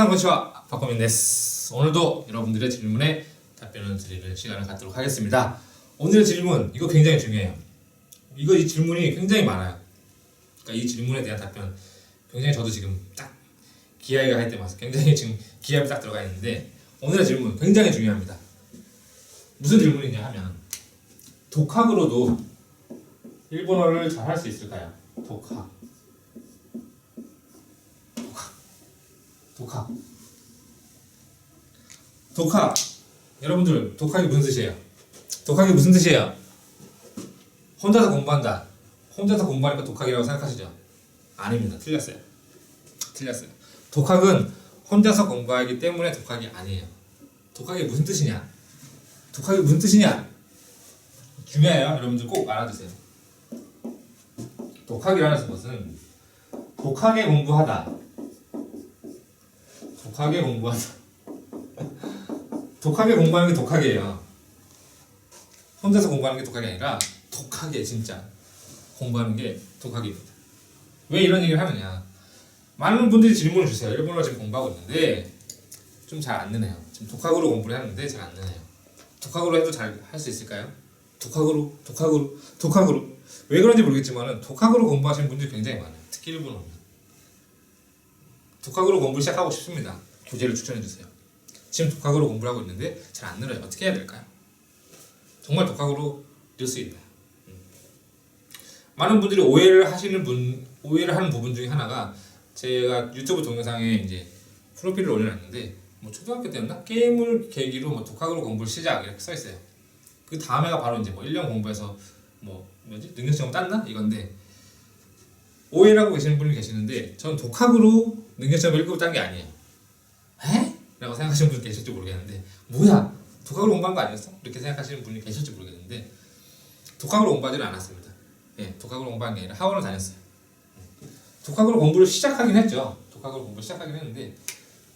미나상 konnichiwa 박고민 데스. 오늘도 여러분들의 질문에 답변을 드리는 시간을 갖도록 하겠습니다. 오늘의 질문 이거 굉장히 중요해요. 이 질문이 굉장히 많아요. 그러니까 이 질문에 대한 답변 굉장히 저도 지금 딱 기하가 할 때 와서 굉장히 지금 기합이 딱 들어가 있는데 오늘의 질문 굉장히 중요합니다. 무슨 질문이냐 하면 독학으로도 일본어를 잘 할 수 있을까요? 독학. 여러분들 독학이 무슨 뜻이에요? 독학이 무슨 뜻이에요? 혼자서 공부한다. 혼자서 공부하니까 독학이라고 생각하시죠? 아닙니다. 틀렸어요. 독학은 혼자서 공부하기 때문에 독학이 아니에요. 독학이 무슨 뜻이냐? 중요해요. 여러분들 꼭 알아두세요. 독학이라는 것은 독하게 공부하다. 독하게 공부하는 게 독학이에요. 혼자서 공부하는 게 독학이 아니라 독하게 진짜 공부하는 게 독학입니다. 왜 이런 얘기를 하느냐? 많은 분들이 질문을 주세요. 일본어를 지금 공부하고 있는데 좀 잘 안 되네요. 지금 독학으로 공부를 하는데 잘 안 되네요. 독학으로 해도 잘 할 수 있을까요? 독학으로 왜 그런지 모르겠지만 독학으로 공부하시는 분들이 굉장히 많아요. 특히 일본어는 독학으로 공부를 시작하고 싶습니다. 교재를 추천해주세요. 지금 독학으로 공부를 하고 있는데 잘 안 늘어요. 어떻게 해야 될까요? 정말 독학으로 늘 수 있나요? 많은 분들이 오해를 하는 부분 중에 하나가 제가 유튜브 동영상에 이제 프로필을 올려놨는데 뭐 초등학교 때였나? 게임을 계기로 뭐 독학으로 공부를 시작 이렇게 써있어요. 그 다음에가 바로 이제 뭐 1년 공부해서 뭐 능력시험 땄나? 이건데 오해를 하고 계시는 분이 계시는데 전 독학으로 능력시험 1급을 딴 게 아니에요. 에? 라고 생각하시는 분이 계실지 모르겠는데 뭐야? 독학으로 공부한 거 아니었어? 이렇게 생각하시는 분이 계실지 모르겠는데 독학으로 공부하지는 않았습니다. 예, 독학으로 공부한 게 아니라 학원을 다녔어요. 독학으로 공부를 시작하긴 했죠. 독학으로 공부를 시작하긴 했는데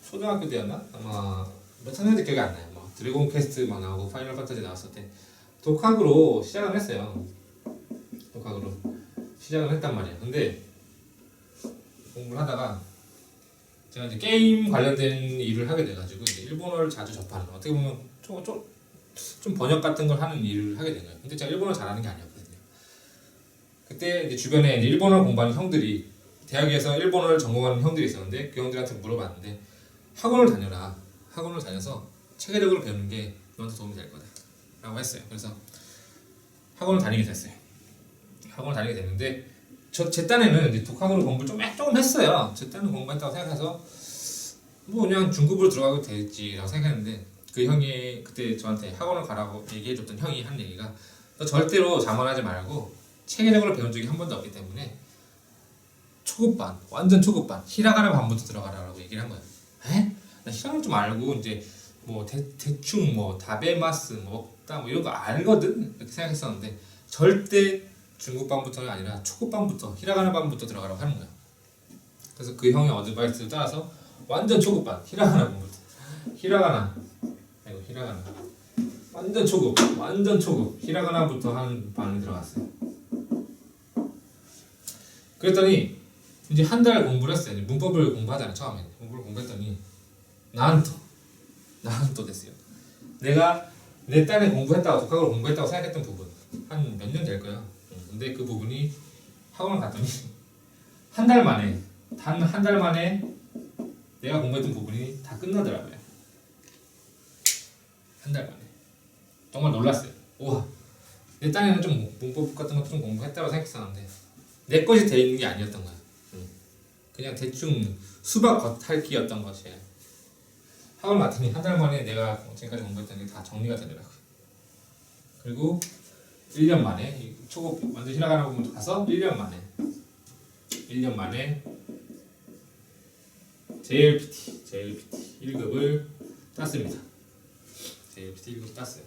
초등학교 때였나? 아마 몇 학년인지 기억이 안 나요. 뭐 드래곤 퀘스트 막 나오고 파이널 판타지 나왔을 때 독학으로 시작을 했어요. 독학으로 시작을 했단 말이에요. 근데 공부를 하다가 제가 이제 게임 관련된 일을 하게 돼가지고 이제 일본어를 자주 접하는 어떻게 보면 좀 번역 같은 걸 하는 일을 하게 된 거예요. 근데 제가 일본어 잘하는 게 아니었거든요. 그때 이제 주변에 이제 일본어 공부하는 형들이 대학에서 일본어를 전공하는 형들이 있었는데 그 형들한테 물어봤는데 학원을 다녀라. 학원을 다녀서 체계적으로 배우는 게 너한테 도움이 될 거다 라고 했어요. 그래서 학원을 다니게 됐어요. 학원을 다니게 됐는데 제 딴에는 이제 독학으로 공부를 조금 했어요. 제 딴은 공부했다고 생각해서 뭐 그냥 중급으로 들어가도 되지라고 생각했는데 그 형이 그때 저한테 학원을 가라고 얘기해줬던 형이 한 얘기가 너 절대로 자만하지 말고 체계적으로 배운 적이 한 번도 없기 때문에 초급반, 완전 초급반, 히라가나 반부터 들어가라고 얘기를 한 거예요. 에? 나 히라가나 좀 알고 이제 뭐 대충 뭐 다베마스 뭐 이런 거 알거든 이렇게 생각했었는데 절대 중급반부터가 아니라 초급반부터 히라가나 반부터 들어가라고 하는 거예요. 그래서 그 형의 어드바이스를 따라서 완전 초급반, 히라가나 반부터 히라가나 완전 초급 히라가나부터 한 반에 들어갔어요. 그랬더니 이제 한 달 공부를 했어요. 이제 문법을 공부하잖아요. 처음에 문법을 공부했더니 나는 또 됐어요. 내가 내 딴에 독학으로 공부했다고 생각했던 부분 한 몇 년 될 거야. 근데 그 부분이 학원을 갔더니 단 한 달 만에 내가 공부했던 부분이 다 끝나더라고요. 한 달 만에 정말 놀랐어요. 우와, 내 딴에는 좀 문법 같은 것도 좀 공부했다고 생각했었는데 내 것이 돼 있는 게 아니었던 거야. 그냥 대충 수박 겉핥기였던 것이에요. 학원 갔더니 한 달 만에 내가 지금까지 공부했던 게 다 정리가 되더라고요. 그리고 1년 만에 초급 완전 히라가나 부분도 가서 1년 만에 JLPT 1급을 땄습니다. JLPT 1급 땄어요.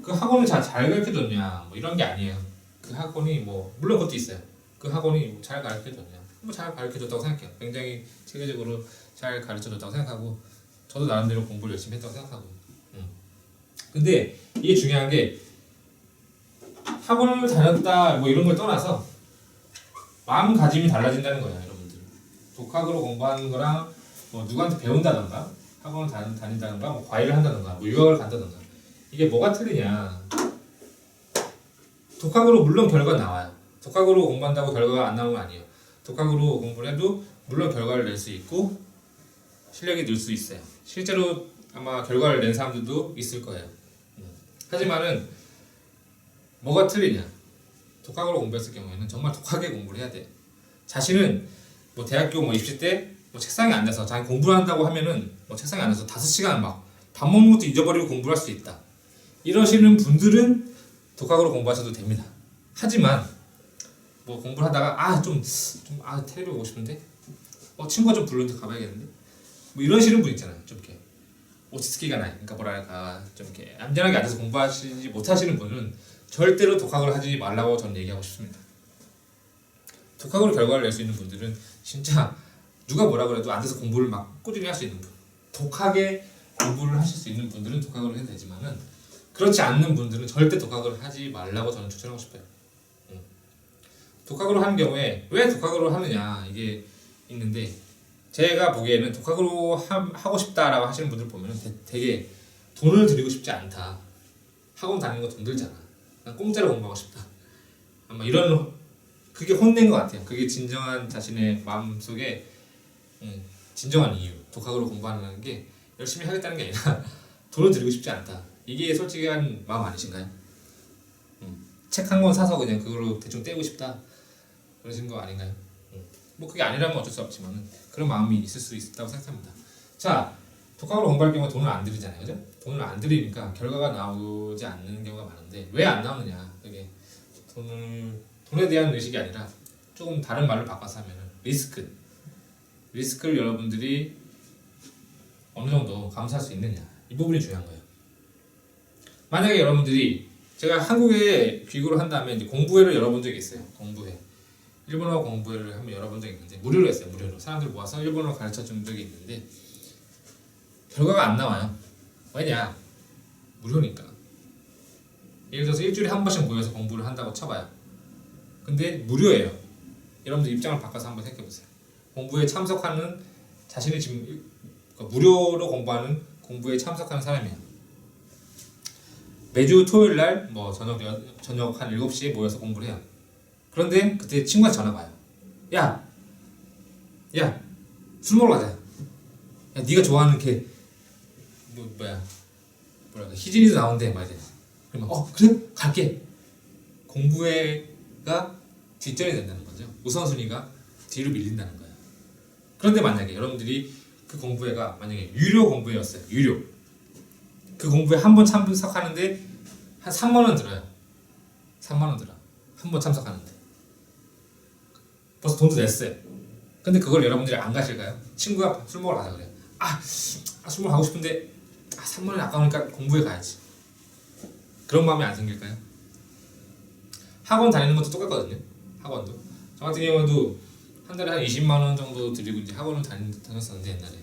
그 학원을 잘 가르쳐줬냐 뭐 이런 게 아니에요. 그 학원이 뭐 물론 그것도 있어요. 그 학원이 잘 가르쳐줬냐 뭐 잘 가르쳐줬다고 생각해요. 굉장히 체계적으로 잘 가르쳐줬다고 생각하고 저도 나름대로 공부를 열심히 했다고 생각하고 근데 이게 중요한 게 학원을 다녔다 뭐 이런 걸 떠나서 마음가짐이 달라진다는 거예요. 여러분들 독학으로 공부하는 거랑 뭐 누구한테 배운다던가 학원을 다닌다던가 뭐 과외를 한다던가 뭐 유학을 간다던가 이게 뭐가 틀리냐. 독학으로 물론 결과가 나와요. 독학으로 공부한다고 결과가 안 나오는 건 아니에요. 독학으로 공부를 해도 물론 결과를 낼 수 있고 실력이 늘 수 있어요. 실제로 아마 결과를 낸 사람들도 있을 거예요. 하지만은 뭐가 틀리냐. 독학으로 공부했을 경우에는 정말 독하게 공부를 해야 돼요. 자신은 뭐 대학교 뭐 입시 때 뭐 책상에 앉아서 자기 공부를 한다고 하면은 뭐 책상에 앉아서 5시간 막 밥 먹는 것도 잊어버리고 공부를 할 수 있다. 이러시는 분들은 독학으로 공부하셔도 됩니다. 하지만 뭐 공부를 하다가 텔레비 보고 싶은데 친구가 좀 부르는데 가봐야겠는데 뭐 이러시는 분 있잖아요. 좀 이렇게 오치스키가 나요. 그러니까 뭐랄까 좀 이렇게 얌전하게 앉아서 공부하시지 못하시는 분은 절대로 독학을 하지 말라고 저는 얘기하고 싶습니다. 독학으로 결과를 낼 수 있는 분들은 진짜 누가 뭐라 그래도 앉아서 공부를 막 꾸준히 할 수 있는 분, 독하게 공부를 하실 수 있는 분들은 독학으로 해도 되지만은 그렇지 않는 분들은 절대 독학을 하지 말라고 저는 추천하고 싶어요. 독학으로 하는 경우에 왜 독학으로 하느냐 이게 있는데 제가 보기에는 독학으로 하고 싶다라고 하시는 분들 보면 되게 돈을 들이고 싶지 않다. 학원 다니는 거 돈 들잖아. 난 공짜로 공부하고 싶다. 아마 이런 그게 혼낸 것 같아요. 그게 진정한 자신의 마음속에 진정한 이유. 독학으로 공부하는 게 열심히 하겠다는 게 아니라 돈을 들이고 싶지 않다. 이게 솔직한 마음 아니신가요? 책 한 권 사서 그냥 그걸로 대충 떼고 싶다. 그러신 거 아닌가요? 뭐 그게 아니라면 어쩔 수 없지만 그런 마음이 있을 수 있다고 생각합니다. 자, 독학으로 공부할 경우에 돈을 안 들이잖아요, 그죠? 돈을 안 들이니까 결과가 나오지 않는 경우가 많은데 왜 안 나오느냐? 그게 돈에 대한 의식이 아니라 조금 다른 말로 바꿔서 하면은 리스크를 여러분들이 어느 정도 감수할 수 있느냐 이 부분이 중요한 거예요. 만약에 여러분들이 제가 한국에 귀국을 한 다음에 이제 공부회를 열어본 적이 있어요. 공부회. 일본어 공부를 한번 열어본 적이 있는데 무료로 했어요. 무료로 사람들 모아서 일본어 가르쳐 준 적이 있는데 결과가 안 나와요. 왜냐? 무료니까. 예를 들어서 일주일에 한 번씩 모여서 공부를 한다고 쳐봐요. 근데 무료예요. 여러분들 입장을 바꿔서 한번 생각해보세요. 공부에 참석하는 자신이 지금 무료로 공부하는 공부에 참석하는 사람이에요. 매주 토요일날 뭐 저녁 한 7시에 모여서 공부를 해요. 그런데 그때 친구가 전화가 와요. 야, 술 먹으러 가자. 야, 네가 좋아하는 걔 희진이도 나온대 말이야. 그러면 그래? 갈게. 공부회가 뒷전이 된다는 거죠. 우선순위가 뒤로 밀린다는 거예요. 그런데 만약에 여러분들이 그 공부회가 만약에 유료 공부회였어요. 유료. 그 공부회 한 번 참석하는데 한 3만 원 들어요. 3만 원 들어. 한 번 참석하는데. 벌써 돈도 냈어요. 근데 그걸 여러분들이 안 가실까요? 친구가 술 먹으러 가자 그래요. 술 먹으러 가고 싶은데 3만 원이 아까우니까 공부회 가야지. 그런 마음이 안 생길까요? 학원 다니는 것도 똑같거든요. 학원도. 저 같은 경우도 한 달에 한 20만 원 정도 들이고 이제 학원을 다녔었는데 옛날에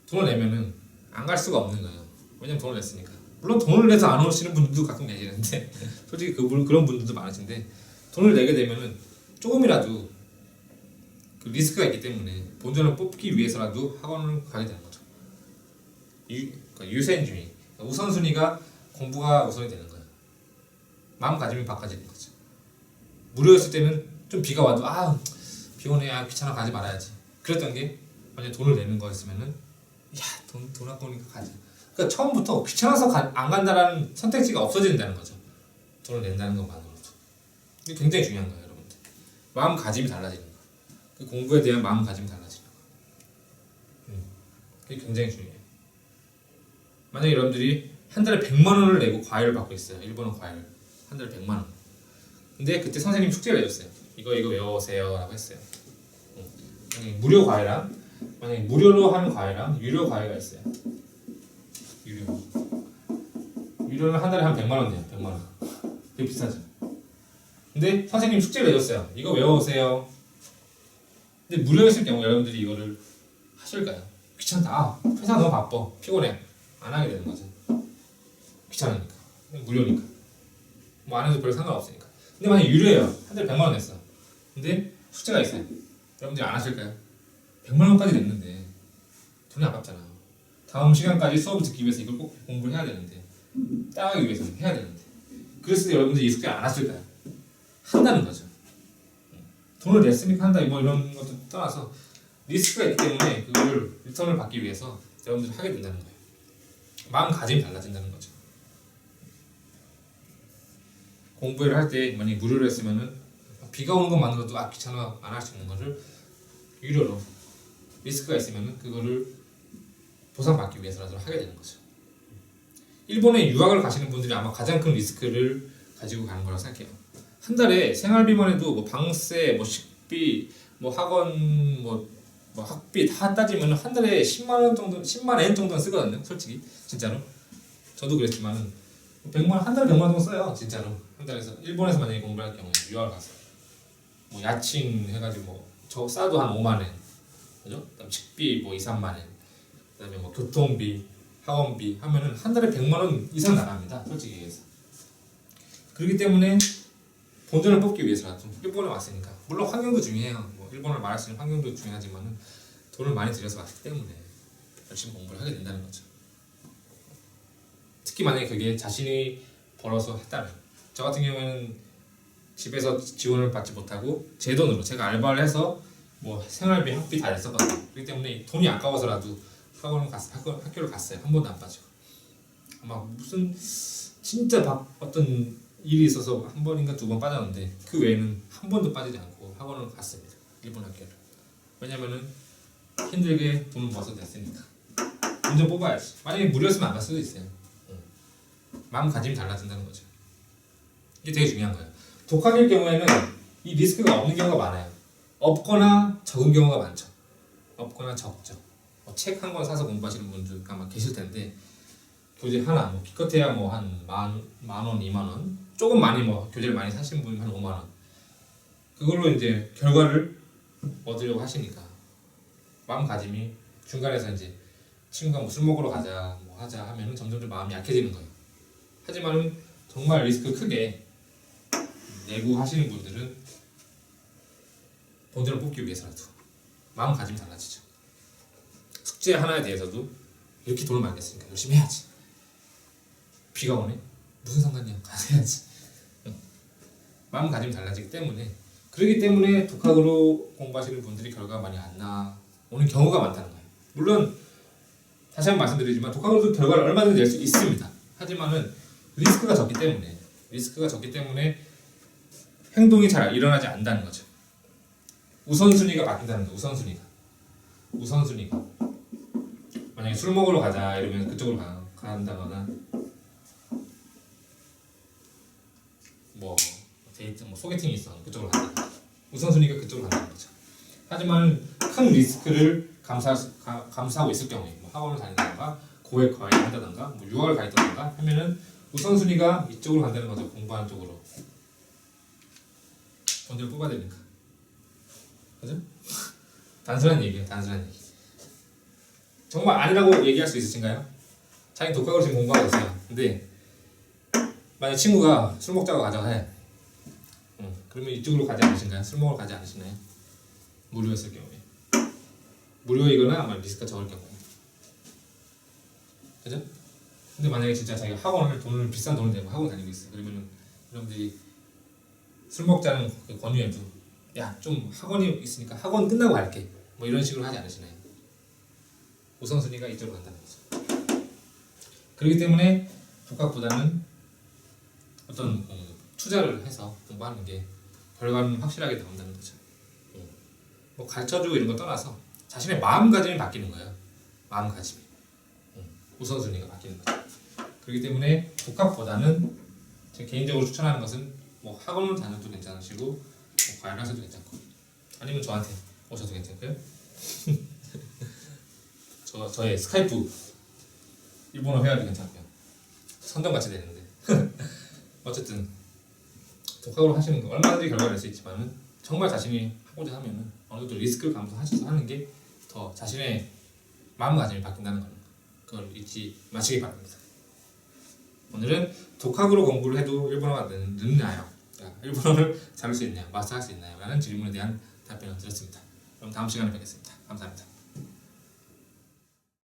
돈을 내면은 안 갈 수가 없는 거예요. 왜냐면 돈을 냈으니까. 물론 돈을 내서 안 오시는 분들도 가끔 계시는데 솔직히 그런 분들도 많으신데 돈을 내게 되면은 조금이라도 그 리스크가 있기 때문에 본전을 뽑기 위해서라도 학원을 가게 되는 거죠. 그러니까 유선주의, 우선순위가 공부가 우선이 되는 거예요. 마음가짐이 바꿔지는 거죠. 무료였을 때는 좀 비가 와도 비 오네, 귀찮아 가지 말아야지. 그랬던 게 만약 돈을 내는 거였으면은 돈 아까우니까 가자. 그러니까 처음부터 귀찮아서 안 간다라는 선택지가 없어진다는 거죠. 돈을 낸다는 것만으로도. 이게 굉장히 중요한 거예요, 여러분들. 마음가짐이 달라지는 거. 그 공부에 대한 마음가짐이 달라지는 거. 그게 굉장히 중요해요. 만약에 여러분들이 한 달에 100만 원을 내고 과외를 받고 있어요. 일본어 과외를. 한 달에 100만 원. 근데 그때 선생님이 숙제를 내줬어요. 이거 외워오세요 라고 했어요. 무료 과외랑 만약에 무료로 하는 과외랑 유료 과외가 있어요. 유료는 한 달에 한 100만 원 내요. 100만 원. 되게 비싸죠. 근데 선생님이 숙제를 내줬어요. 이거 외워오세요. 근데 무료였을 경우 여러분들이 이거를 하실까요? 귀찮다. 회사 너무 바빠. 피곤해. 안 하게 되는 거죠. 귀찮으니까. 무료니까. 뭐 안 해도 별 상관없으니까. 근데 만약에 유료예요. 한 달에 100만 원 냈어. 근데 숙제가 있어요. 여러분들이 안 하실까요? 100만 원까지 냈는데 돈이 아깝잖아. 다음 시간까지 수업을 듣기 위해서 이걸 꼭 공부를 해야 되는데 따라가기 위해서는 해야 되는데 그랬을 때 여러분들이 이 숙제를 안 하실까요? 한다는 거죠. 돈을 냈으니까 한다 뭐 이런 것도 떠나서 리스크가 있기 때문에 그걸 리턴을 받기 위해서 여러분들이 하게 된다는 거예요. 마음가짐이 달라진다는 거죠. 공부를 할 때 만약에 무료로 했으면은 비가 오는 것만으로도 귀찮아 안 할 수 있는 거를 유료로 리스크가 있으면은 그거를 보상받기 위해서라도 하게 되는 거죠. 일본에 유학을 가시는 분들이 아마 가장 큰 리스크를 가지고 가는 거라고 생각해요. 한 달에 생활비만 해도 뭐 방세, 뭐 식비, 뭐 학원, 뭐 학비 다 따지면 한 달에 10만 원 정도, 10만 엔 정도는 쓰거든요. 솔직히 진짜로. 저도 그랬지만은 100만 한 달에 100만 원 정도 써요. 진짜로. 한 달에서 일본에서 만약에 공부할 경우에 유학을 가서 뭐 야칭 해가지고 뭐 저 싸도 한 5만 엔, 그죠? 그다음 식비 뭐 2, 3만 엔, 그다음에 뭐 교통비, 학원비 하면은 한 달에 100만 원 이상 나갑니다. 솔직히 얘기해서. 그렇기 때문에 본전을 뽑기 위해서라도 일본에 왔으니까 물론 환경도 중요해요. 뭐 일본을 말할 수 있는 환경도 중요하지만은 돈을 많이 들여서 왔기 때문에 열심히 공부를 하게 된다는 거죠. 특히 만약에 그게 자신이 벌어서 했다면 저 같은 경우에는 집에서 지원을 받지 못하고 제 돈으로 제가 알바를 해서 뭐 생활비, 학비 다 냈었거든요. 그렇기 때문에 돈이 아까워서라도 학교를 갔어요. 한 번도 안 빠지고. 아마 무슨 진짜 어떤 일이 있어서 한 번인가 두 번 빠졌는데 그 외에는 한 번도 빠지지 않고 학원을 갔습니다. 일본 학교를. 왜냐면은 힘들게 돈을 모아서 냈으니까. 먼저 뽑아야지. 만약에 무료였으면 안 갈 수도 있어요. 마음가짐이 달라진다는 거죠. 이게 되게 중요한 거예요. 독학일 경우에는 이 리스크가 없는 경우가 많아요. 없거나 적은 경우가 많죠. 없거나 적죠. 뭐 책 한 권 사서 공부하시는 분들 아마 계실 텐데 교재 하나, 뭐 기껏해야 뭐 한 만 원, 2만 원, 조금 많이 뭐 교재를 많이 사신 분이 한 5만 원. 그걸로 이제 결과를 얻으려고 하시니까 마음가짐이 중간에서 이제 친구가 뭐 술 먹으러 가자, 뭐 하자 하면은 점점 좀 마음이 약해지는 거예요. 하지만은 정말 리스크 크게 내고 하시는 분들은 본전을 뽑기 위해서라도 마음가짐이 달라지죠. 숙제 하나에 대해서도 이렇게 돈을 많이 냈으니까 열심히 해야지. 비가 오네? 무슨 상관이야? 가서 해야지. 마음가짐이 달라지기 때문에 그렇기 때문에 독학으로 공부하시는 분들이 결과가 많이 안 나오는 경우가 많다는 거예요. 물론 다시 한번 말씀드리지만 독학으로도 결과를 얼마든지 낼 수 있습니다. 하지만은 리스크가 적기 때문에 행동이 잘 일어나지 않는다는 거죠. 우선순위가 바뀐다는 거예요. 우선순위가 만약에 술 먹으러 가자 이러면 그쪽으로 간다거나 뭐 데이트 뭐 소개팅이 있어 그쪽으로 간다. 우선순위가 그쪽으로 간다는 거죠. 하지만 큰 리스크를 감수하고 있을 경우에 뭐 학원을 다닌다던가 고액 과외를 한다던가 뭐 유학을 가 있다던가 하면은 우선순위가 이쪽으로 간다는 거죠. 공부하는 쪽으로 돈을 뽑아야 되니까. 그죠? 단순한 얘기예요. 정말 아니라고 얘기할 수 있으신가요? 자기 독학으로 지금 공부하고 있어요. 근데 만약 친구가 술 먹자고 가자고 해. 그러면 이쪽으로 가지 않으신가요? 술 먹으러 가지 않으시나요? 무료였을 경우에. 무료이거나 아마 리스크가 적을 경우에. 그죠? 근데 만약에 진짜 자기가 학원을 비싼 돈을 내고 학원 다니고 있어요. 그러면은 여러분들이 술 먹자는 권유해도 야 좀 학원이 있으니까 학원 끝나고 갈게 뭐 이런 식으로 하지 않으시나요? 우선순위가 이쪽으로 간다는 거죠. 그렇기 때문에 독학보다는 어떤 투자를 해서 공부하는 게 결과는 확실하게 나온다는 거죠. 뭐 가르쳐주고 이런 거 떠나서 자신의 마음가짐이 바뀌는 거예요. 마음가짐이 우선순위가 바뀌는 거죠. 그렇기 때문에 독학보다는 제가 개인적으로 추천하는 것은 뭐 학원을 다녀도 괜찮으시고 뭐 과외를 하셔도 괜찮고 아니면 저한테 오셔도 괜찮고요. 저의 스카이프 일본어 회화도 괜찮고요. 선정같이 되는데 어쨌든 독학으로 하시는 거 얼마든지 결과를 낼 수 있지만은 정말 자신이 하고자 하면은 어느 정도 리스크를 감수하셔서 하는 게 더 자신의 마음가짐이 바뀐다는 거는 그걸 잊지 마시기 바랍니다. 오늘은 독학으로 공부를 해도 일본어가 늘나요? 일본어를 잘할 수 있나요? 마스터할 수 있나요? 라는 질문에 대한 답변을 드렸습니다. 그럼 다음 시간에 뵙겠습니다. 감사합니다.